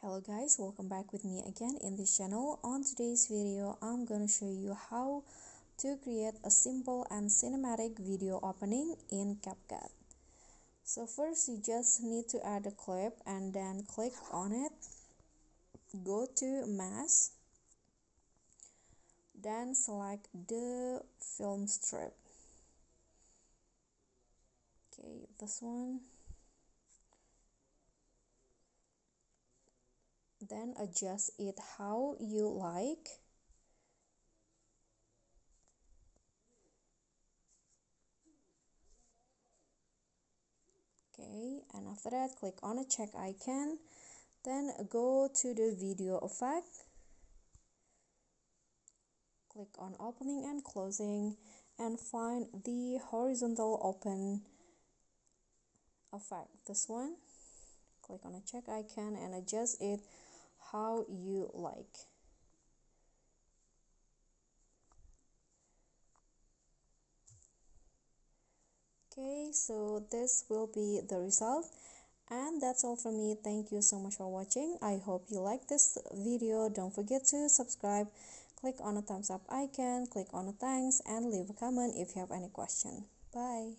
Hello guys, welcome back with me again in this channel. On today's video, I'm gonna show you how to create a simple and cinematic video opening in CapCut. So first you just need to add a clip and then click on it. Go to Mask, then select the film strip. Okay, this one. Then adjust it how you like. Okay, and after that click on a check icon, then go to the video effect, click on opening and closing, and find the horizontal open effect, this one. Click on a check icon and adjust it how you like. Okay, so this will be the result, and that's all from me. Thank you so much for watching. I hope you like this video. Don't forget to subscribe, click on a thumbs up icon, click on a thanks, and leave a comment if you have any question. Bye.